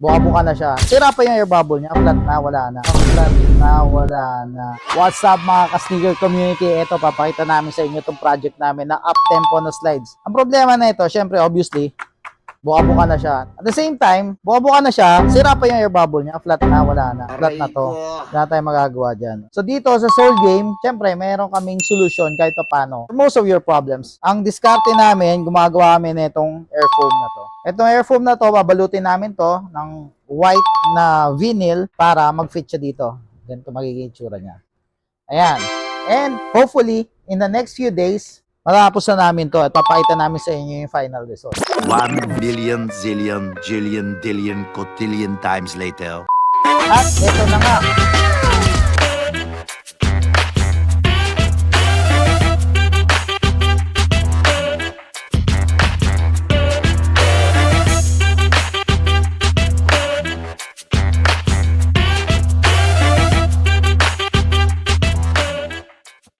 Buka-buka na siya. Sira pa yung air bubble niya. Flat na, wala na. Flat na, wala na. What's up mga ka-sneaker community? Ito, papakita namin sa inyo itong project namin na up-tempo na slides. Ang problema na ito, syempre, obviously, buka-buka na siya. At the same time, buka-buka na siya, sira pa yung air bubble niya. Flat na, wala na. Flat na to. Wala tayong magagawa dyan. So dito sa Soul Game, syempre, meron kaming solution kahit pa paano. For most of your problems. Ang diskarte namin, gumagawa kami nitong air foam na to. Itong air foam na to, babalutin namin to ng white na vinyl para mag-fit siya dito. Ganito magiging itsura niya. Ayan. And hopefully, in the next few days, matapos na namin to at papakita namin sa inyo yung final result. 1 billion, zillion, jillion, dillion, cotillion times later. At ito na nga,